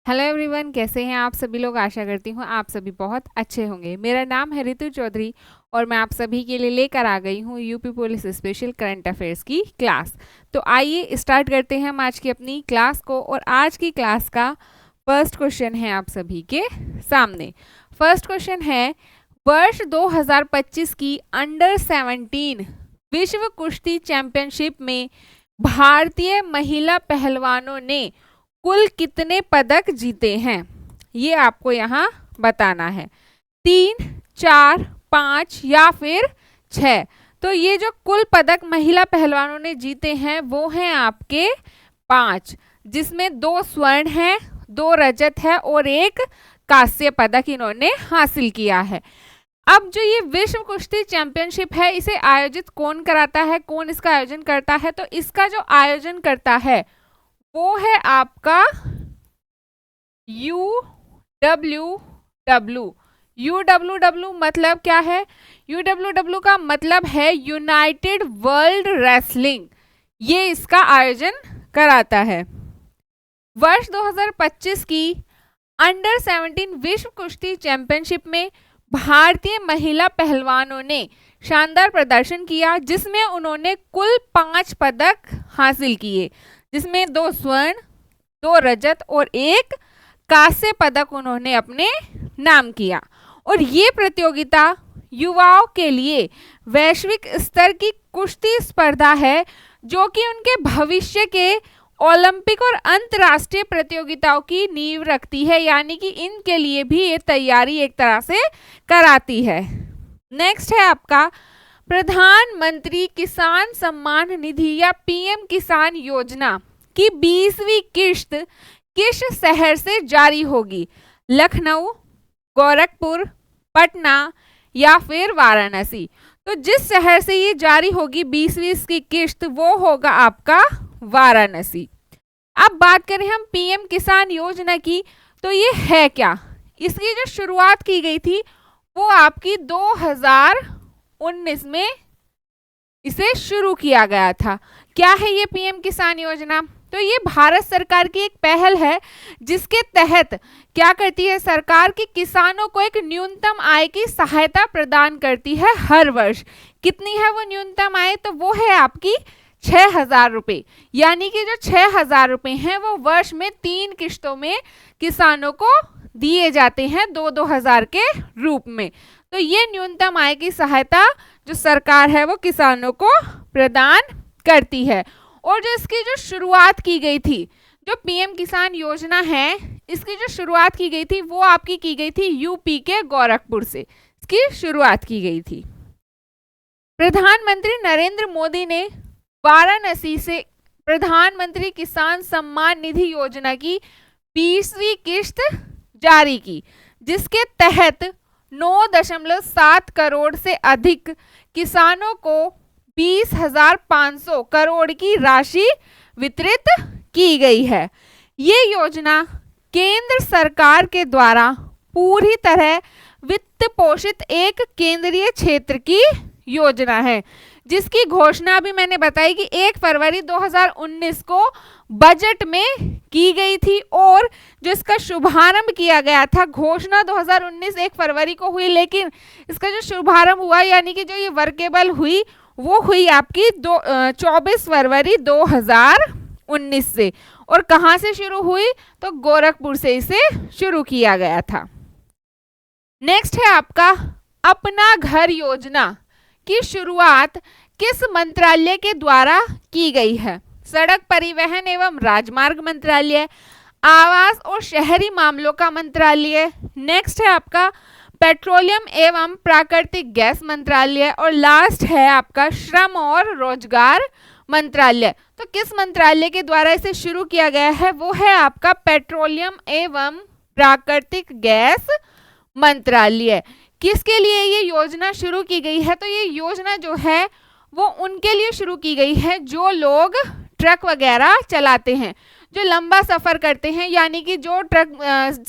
Hello everyone, कैसे हैं आप सभी लोग। आशा करती हूँ आप सभी बहुत अच्छे होंगे। मेरा नाम है रितु चौधरी और मैं आप सभी के लिए लेकर आ गई हूँ UP police special current affairs की क्लास। तो आइए स्टार्ट करते हैं हम आज की अपनी क्लास को। और आज की क्लास का फर्स्ट क्वेश्चन है आप सभी के सामने। फर्स्ट क्वेश्चन है, वर्ष 2025 की अंडर 17 विश्व कुश्ती चैंपियनशिप में भारतीय महिला पहलवानों ने कुल कितने पदक जीते हैं, ये आपको यहाँ बताना है। 3, 4, 5 या फिर 6। तो ये जो कुल पदक महिला पहलवानों ने जीते हैं वो हैं आपके 5, जिसमें 2 स्वर्ण हैं, 2 रजत है और 1 कांस्य पदक इन्होंने हासिल किया है। अब जो ये विश्व कुश्ती चैंपियनशिप है, इसे आयोजित कौन कराता है, कौन इसका आयोजन करता है? तो इसका जो आयोजन करता है वो है आपका UWW। UWW मतलब क्या है? UWW का मतलब है यूनाइटेड वर्ल्ड रेसलिंग। ये इसका आयोजन कराता है। वर्ष 2025 की अंडर 17 विश्व कुश्ती चैंपियनशिप में भारतीय महिला पहलवानों ने शानदार प्रदर्शन किया, जिसमें उन्होंने कुल 5 पदक हासिल किए, जिसमें 2 स्वर्ण, 2 रजत और 1 कांस्य पदक उन्होंने अपने नाम किया। और ये प्रतियोगिता युवाओं के लिए वैश्विक स्तर की कुश्ती स्पर्धा है, जो कि उनके भविष्य के ओलंपिक और अंतर्राष्ट्रीय प्रतियोगिताओं की नींव रखती है, यानी कि इनके लिए भी ये तैयारी एक तरह से कराती है। नेक्स्ट है आपका प्रधानमंत्री किसान सम्मान निधि या पीएम किसान योजना की 20वीं किश्त किस शहर से जारी होगी? लखनऊ, गोरखपुर, पटना या फिर वाराणसी? तो जिस शहर से ये जारी होगी 20वीं की किश्त, वो होगा आपका वाराणसी। अब बात करें हम पीएम किसान योजना की, तो ये है क्या? इसकी जो शुरुआत की गई थी वो आपकी 2019 में इसे शुरू किया गया था। क्या है ये पीएम किसान योजना? तो ये भारत सरकार की एक पहल है, जिसके तहत क्या करती है सरकार की किसानों को एक न्यूनतम आय की सहायता प्रदान करती है हर वर्ष। कितनी है वो न्यूनतम आय? तो वो है आपकी 6,000 रुपये। यानी कि जो 6,000 रुपये हैं वो वर्ष में 3 किश्तों में किसानों को दिए जाते हैं, 2-2 हजार के रूप में। तो ये न्यूनतम आय की सहायता जो सरकार है वो किसानों को प्रदान करती है। और जो इसकी जो शुरुआत की गई थी, जो पीएम किसान योजना है, इसकी जो शुरुआत की गई थी वो आपकी की गई थी यूपी के गोरखपुर से इसकी शुरुआत की गई थी। प्रधानमंत्री नरेंद्र मोदी ने वाराणसी से प्रधानमंत्री किसान सम्मान निधि योजना की 20वीं किश्त जारी की, जिसके तहत 9.7 करोड़ से अधिक किसानों को 20,500 करोड़ की राशि वितरित की गई है। ये योजना केंद्र सरकार के द्वारा पूरी तरह वित्त पोषित एक केंद्रीय क्षेत्र की योजना है, जिसकी घोषणा भी मैंने बताई कि 1 फरवरी 2019 को बजट में की गई थी। और जो इसका शुभारंभ किया गया था, घोषणा 2019 1 फरवरी को हुई, लेकिन इसका जो शुभारंभ हुआ यानी कि जो ये वर्केबल हुई वो हुई आपकी 24 फरवरी 2019 से। और कहाँ से शुरू हुई? तो गोरखपुर से इसे शुरू किया गया था। नेक्स्ट है आपका अपना घर योजना की शुरुआत किस मंत्रालय के द्वारा की गई है? सड़क परिवहन एवं राजमार्ग मंत्रालय, आवास और शहरी मामलों का मंत्रालय, नेक्स्ट है आपका पेट्रोलियम एवं प्राकृतिक गैस मंत्रालय, और लास्ट है आपका श्रम और रोजगार मंत्रालय। तो किस मंत्रालय के द्वारा इसे शुरू किया गया है? वो है आपका पेट्रोलियम एवं प्राकृतिक गैस मंत्रालय। किसके लिए ये योजना शुरू की गई है? तो ये योजना जो है वो उनके लिए शुरू की गई है जो लोग ट्रक वगैरह चलाते हैं, जो लंबा सफ़र करते हैं, यानी कि जो ट्रक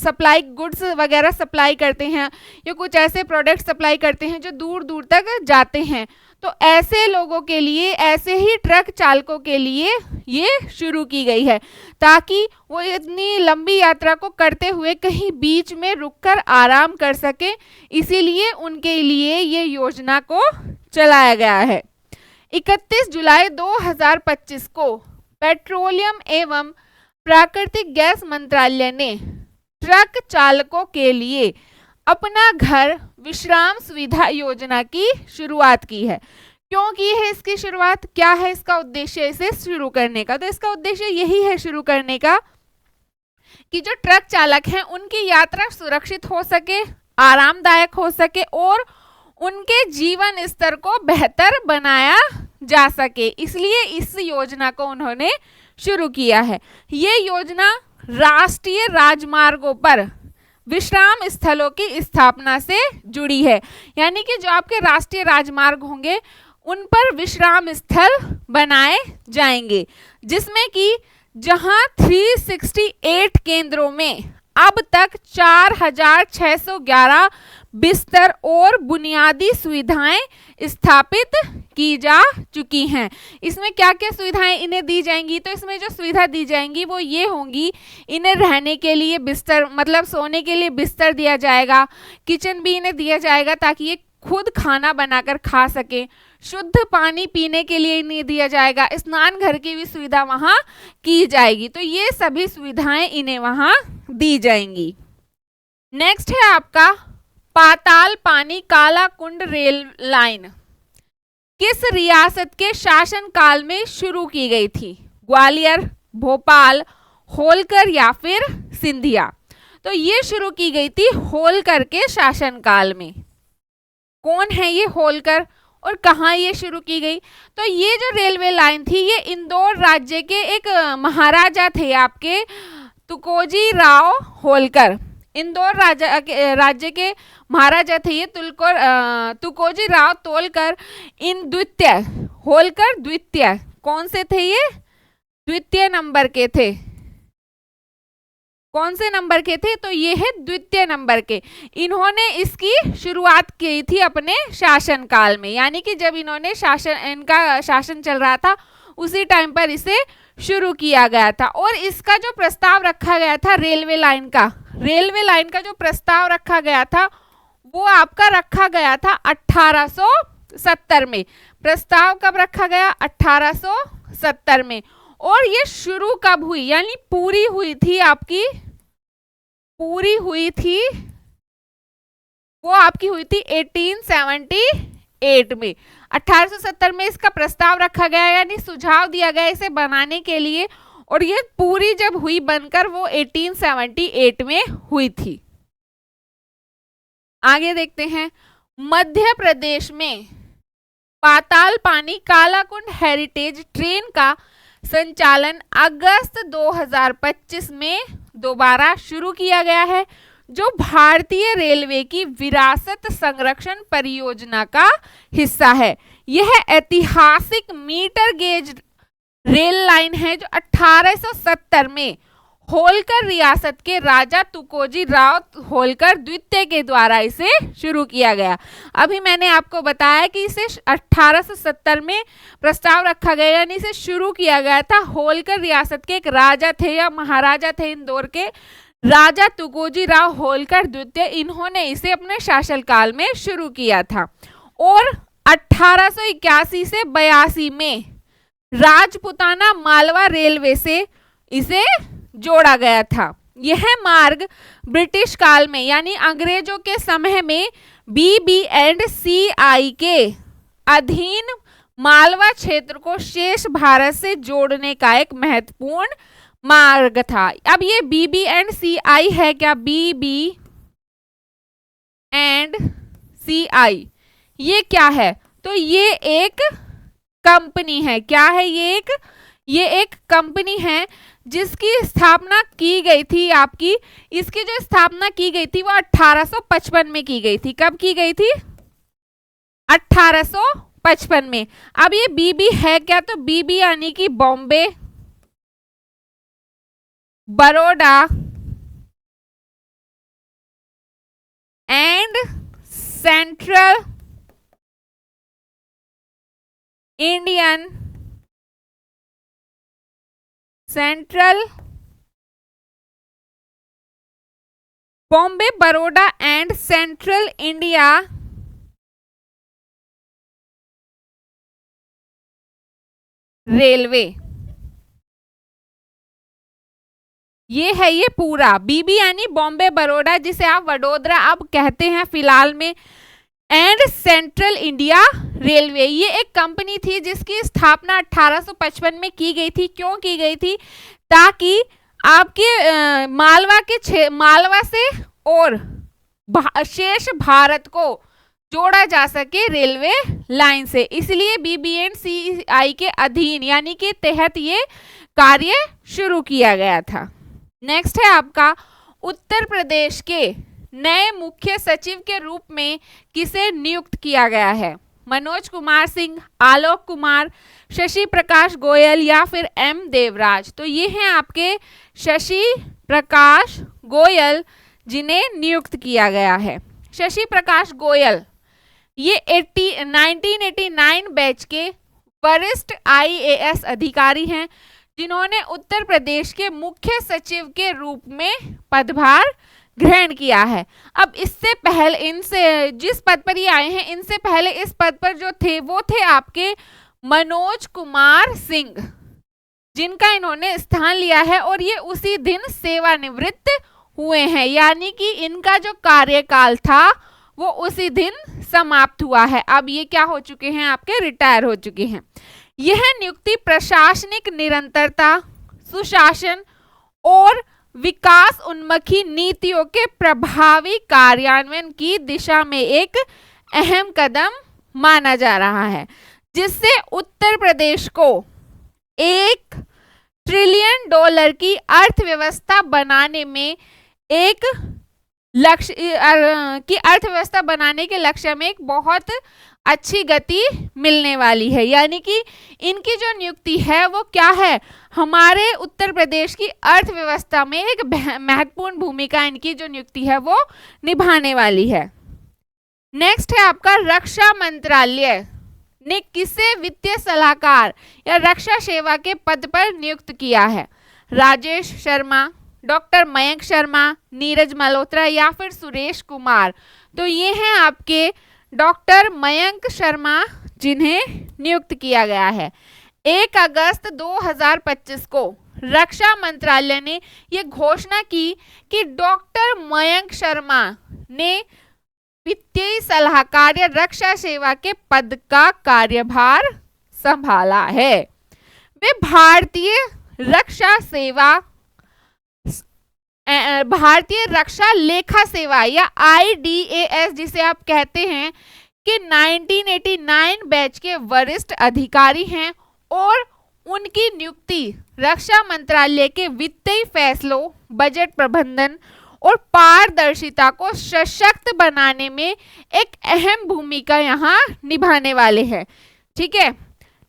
सप्लाई गुड्स वगैरह सप्लाई करते हैं या कुछ ऐसे प्रोडक्ट सप्लाई करते हैं जो दूर दूर तक जाते हैं। तो तो ऐसे लोगों के लिए, ऐसे ही ट्रक चालकों के लिए ये शुरू की गई है, ताकि वो इतनी लंबी यात्रा को करते हुए कहीं बीच में रुककर आराम कर सके। इसीलिए उनके लिए ये योजना को चलाया गया है। 31 जुलाई 2025 को पेट्रोलियम एवं प्राकृतिक गैस मंत्रालय ने ट्रक चालकों के लिए अपना घर विश्राम सुविधा योजना की शुरुआत की है। क्यों की है इसकी शुरुआत, क्या है इसका उद्देश्य इसे शुरू करने का? तो इसका उद्देश्य यही है शुरू करने का कि जो ट्रक चालक हैं उनकी यात्रा सुरक्षित हो सके, आरामदायक हो सके और उनके जीवन स्तर को बेहतर बनाया जा सके। इसलिए इस योजना को उन्होंने शुरू किया है। ये योजना राष्ट्रीय राजमार्गों पर विश्राम स्थलों की स्थापना से जुड़ी है, यानी कि जो आपके राष्ट्रीय राजमार्ग होंगे उन पर विश्राम स्थल बनाए जाएंगे, जिसमें कि जहां 368 केंद्रों में अब तक 4611 बिस्तर और बुनियादी सुविधाएं स्थापित की जा चुकी हैं। इसमें क्या क्या सुविधाएं इन्हें दी जाएंगी? तो इसमें जो सुविधा दी जाएंगी वो ये होंगी, इन्हें रहने के लिए बिस्तर, मतलब सोने के लिए बिस्तर दिया जाएगा, किचन भी इन्हें दिया जाएगा ताकि ये खुद खाना बनाकर खा सके, शुद्ध पानी पीने के लिए इन्हें दिया जाएगा, स्नान घर की भी सुविधा वहां की जाएगी। तो ये सभी सुविधाएं इन्हें वहां दी जाएंगी। नेक्स्ट है आपका पाताल पानी काला कुंड रेल लाइन किस रियासत के शासन काल में शुरू की गई थी? ग्वालियर, भोपाल, होलकर या फिर सिंधिया? तो ये शुरू की गई थी होलकर के शासन काल में। कौन है ये होलकर और कहाँ ये शुरू की गई? तो ये जो रेलवे लाइन थी ये इंदौर राज्य के एक महाराजा थे आपके तुकोजी राव होलकर। इंदौर राज्य के महाराजा थे ये तुकोजी राव होलकर। इन द्वितीय होलकर द्वितीय कौन से थे? ये द्वितीय नंबर के थे। कौन से नंबर के थे? तो ये है द्वितीय नंबर के। इन्होंने इसकी शुरुआत की थी अपने शासन काल में, यानी कि जब इन्होंने इनका शासन चल रहा था उसी टाइम पर इसे शुरू किया गया था। और इसका जो प्रस्ताव रखा गया था रेलवे लाइन का जो प्रस्ताव रखा गया था वो आपका रखा गया था 1870 में। प्रस्ताव कब रखा गया? 1870 में। और ये शुरू कब हुई, यानी पूरी हुई थी वो आपकी हुई थी 1878 में। 1870 में इसका प्रस्ताव रखा गया, यानी सुझाव दिया गया इसे बनाने के लिए, और ये पूरी जब हुई बनकर वो 1878 में हुई थी। आगे देखते हैं, मध्य प्रदेश में पाताल पानी कालाकुंड हेरिटेज ट्रेन का संचालन अगस्त 2025 में दोबारा शुरू किया गया है, जो भारतीय रेलवे की विरासत संरक्षण परियोजना का हिस्सा है। यह ऐतिहासिक मीटर गेज रेल लाइन है जो 1870 में होलकर रियासत के राजा तुकोजी राव होलकर द्वितीय के द्वारा इसे शुरू किया गया। अभी मैंने आपको बताया कि इसे 1870 में प्रस्ताव रखा गया, यानी इसे शुरू किया गया था। होलकर रियासत के एक राजा थे या महाराजा थे इंदौर के, राजा तुकोजी राव होलकर द्वितीय, इन्होंने इसे अपने शासनकाल में शुरू किया था। और 1881 से 82 में राजपुताना मालवा रेलवे से इसे जोड़ा गया था। यह मार्ग ब्रिटिश काल में, यानी अंग्रेजों के समय में BB&CI के अधीन मालवा क्षेत्र को शेष भारत से जोड़ने का एक महत्वपूर्ण मार्ग था। अब ये BB&CI है क्या? BB&CI ये क्या है? तो ये एक कंपनी है। क्या है? ये एक कंपनी है जिसकी स्थापना की गई थी आपकी। इसकी जो स्थापना की गई थी वो 1855 में की गई थी। कब की गई थी? 1855 में। अब ये बीबी है क्या? तो बीबी यानी कि Bombay, Baroda and central Indian central, Bombay Baroda and central India railway. ये है ये पूरा बीबी यानी बॉम्बे बड़ौदा, जिसे आप वडोदरा अब कहते हैं फिलहाल में, एंड सेंट्रल इंडिया रेलवे। ये एक कंपनी थी जिसकी स्थापना 1855 में की गई थी। क्यों की गई थी? ताकि आपके मालवा से और शेष भारत को जोड़ा जा सके रेलवे लाइन से, इसलिए BBNCI के अधीन यानी कि तहत ये कार्य शुरू किया गया था। नेक्स्ट है आपका उत्तर प्रदेश के नए मुख्य सचिव के रूप में किसे नियुक्त किया गया है? मनोज कुमार सिंह, आलोक कुमार, शशि प्रकाश गोयल या फिर M देवराज। तो ये हैं आपके शशि प्रकाश गोयल जिन्हें नियुक्त किया गया है। शशि प्रकाश गोयल ये 1989 बैच के वरिष्ठ IAS अधिकारी हैं जिन्होंने उत्तर प्रदेश के मुख्य सचिव के रूप में पदभार ग्रहण किया है। अब इससे पहले इनसे जिस पद पर ये आए हैं, इनसे पहले इस पद पर जो थे वो थे आपके मनोज कुमार सिंह, जिनका इन्होंने स्थान लिया है और ये उसी दिन सेवानिवृत्त हुए हैं, यानी कि इनका जो कार्यकाल था वो उसी दिन समाप्त हुआ है। अब ये क्या हो चुके हैं? आपके रिटायर हो चुके हैं। यह नियुक्ति प्रशासनिक निरंतरता, सुशासन और विकास उन्मुखी नीतियों के प्रभावी कार्यान्वयन की दिशा में एक अहम कदम माना जा रहा है, जिससे उत्तर प्रदेश को $1 ट्रिलियन की अर्थव्यवस्था बनाने में एक लक्ष्य की अर्थव्यवस्था बनाने के लक्ष्य में एक बहुत अच्छी गति मिलने वाली है। यानी कि इनकी जो नियुक्ति है वो क्या है? हमारे उत्तर प्रदेश की अर्थव्यवस्था में एक महत्वपूर्ण भूमिका इनकी जो नियुक्ति है वो निभाने वाली है। नेक्स्ट है आपका रक्षा मंत्रालय ने किसे वित्तीय सलाहकार या रक्षा सेवा के पद पर नियुक्त किया है? राजेश शर्मा, डॉक्टर मयंक शर्मा, नीरज मल्होत्रा या फिर सुरेश कुमार। तो ये हैं आपके डॉक्टर मयंक शर्मा जिन्हें नियुक्त किया गया है। 1 अगस्त 2025 को रक्षा मंत्रालय ने यह घोषणा की कि डॉक्टर मयंक शर्मा ने वित्तीय सलाहकार या रक्षा सेवा के पद का कार्यभार संभाला है। वे भारतीय रक्षा लेखा सेवा या IDAS जिसे आप कहते हैं कि 1989 बैच के वरिष्ठ अधिकारी हैं और उनकी नियुक्ति रक्षा मंत्रालय के वित्तीय फैसलों, बजट प्रबंधन और पारदर्शिता को सशक्त बनाने में एक अहम भूमिका यहाँ निभाने वाले हैं। ठीक है,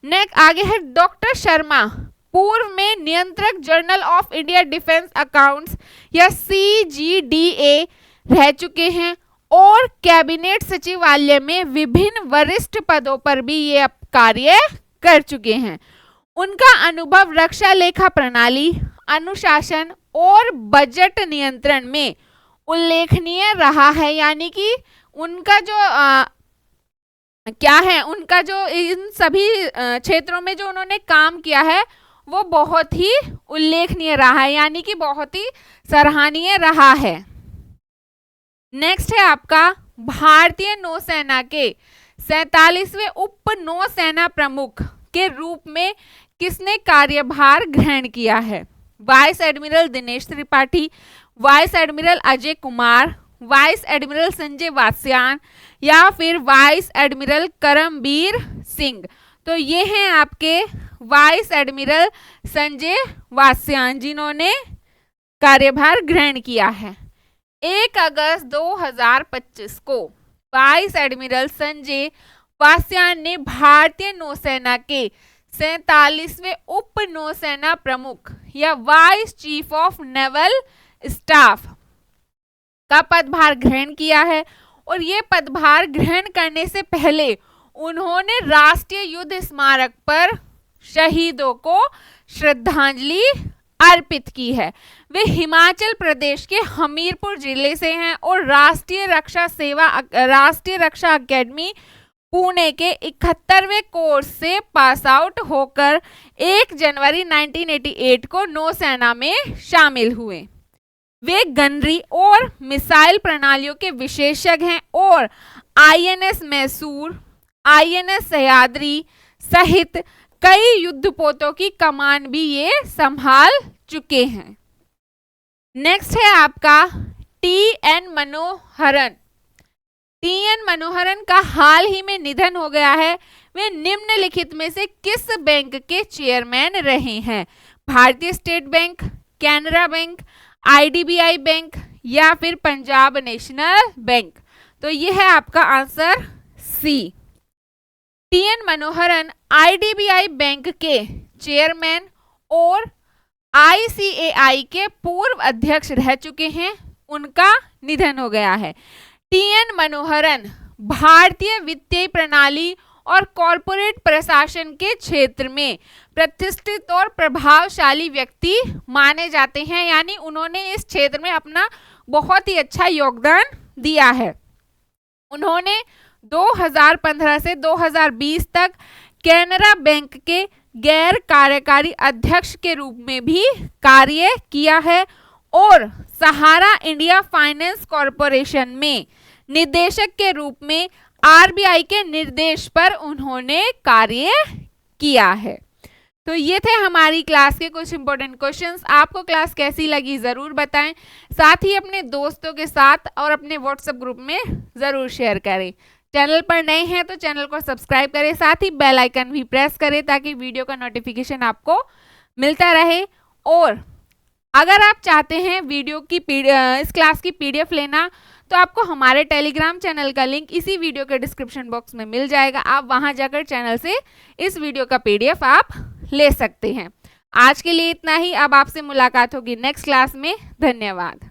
नेक्स्ट आगे है डॉक्टर शर्मा पूर्व में नियंत्रक journal of India defence accounts या CGDA रह चुके हैं और कैबिनेट सचिवालय में विभिन्न वरिष्ठ पदों पर भी ये कार्य कर चुके हैं। उनका अनुभव रक्षा लेखा प्रणाली, अनुशासन और बजट नियंत्रण में उल्लेखनीय रहा है। यानी कि उनका जो उनका जो इन सभी क्षेत्रों में जो उन्होंने काम किया है वो बहुत ही उल्लेखनीय रहा है, यानी कि बहुत ही सराहनीय रहा है। नेक्स्ट है आपका भारतीय नौसेना के 47वें उप नौसेना प्रमुख के रूप में किसने कार्यभार ग्रहण किया है? Vice admiral Dinesh Tripathi, vice admiral Ajay Kumar, vice admiral Sanjay Vatsyayan या फिर वाइस एडमिरल करमबीर सिंह। तो ये हैं आपके वाइस एडमिरल संजय वात्स्यायन जिन्होंने कार्यभार ग्रहण किया है। 1 अगस्त 2025 को वाइस एडमिरल संजय वात्स्यायन ने भारतीय नौसेना के 47वें उप नौसेना प्रमुख या vice chief of naval staff का पदभार ग्रहण किया है और ये पदभार ग्रहण करने से पहले उन्होंने राष्ट्रीय युद्ध स्मारक पर शहीदों को श्रद्धांजलि अर्पित की है। वे हिमाचल प्रदेश के हमीरपुर जिले से हैं और राष्ट्रीय रक्षा अकेडमी पुणे के 71वें कोर्स से पास आउट होकर 1 जनवरी 1988 को नौसेना में शामिल हुए। वे गनरी और मिसाइल प्रणालियों के विशेषज्ञ हैं और आईएनएस मैसूर, आईएनएस सह्याद्री सहित कई युद्धपोतों की कमान भी ये संभाल चुके हैं। नेक्स्ट है आपका टी.एन. मनोहरन। टी.एन. मनोहरन का हाल ही में निधन हो गया है। वे निम्नलिखित में से किस बैंक के चेयरमैन रहे हैं? भारतीय state bank, Canara bank, IDBI bank या फिर पंजाब नेशनल बैंक। तो यह है आपका answer C. T N. Manoharan IDBI bank के चेयरमैन और आईसीएआई के पूर्व अध्यक्ष रह चुके हैं। उनका निधन हो गया है। टी.एन. मनोहरन भारतीय वित्तीय प्रणाली और कॉरपोरेट प्रशासन के क्षेत्र में प्रतिष्ठित और प्रभावशाली व्यक्ति माने जाते हैं, यानी उन्होंने इस क्षेत्र में अपना बहुत ही अच्छा योगदान दिया है। उन्होंने 2015 से 2020 तक कैनरा बैंक के गैर कार्यकारी अध्यक्ष के रूप में भी कार्य किया है और सहारा इंडिया फाइनेंस कॉरपोरेशन में निदेशक के रूप में आरबीआई के निर्देश पर उन्होंने कार्य किया है। तो ये थे हमारी क्लास के कुछ इंपॉर्टेंट क्वेश्चंस। आपको क्लास कैसी लगी ज़रूर बताएं, साथ ही अपने दोस्तों के साथ और अपने व्हाट्सएप ग्रुप में ज़रूर शेयर करें। चैनल पर नए हैं तो चैनल को सब्सक्राइब करें, साथ ही बेल आइकन भी प्रेस करें ताकि वीडियो का नोटिफिकेशन आपको मिलता रहे। और अगर आप चाहते हैं वीडियो की इस क्लास की पीडीएफ लेना तो आपको हमारे टेलीग्राम चैनल का लिंक इसी वीडियो के डिस्क्रिप्शन बॉक्स में मिल जाएगा। आप वहां जाकर चैनल से इस वीडियो का पीडीएफ आप ले सकते हैं। आज के लिए इतना ही। अब आपसे मुलाकात होगी नेक्स्ट क्लास में। धन्यवाद।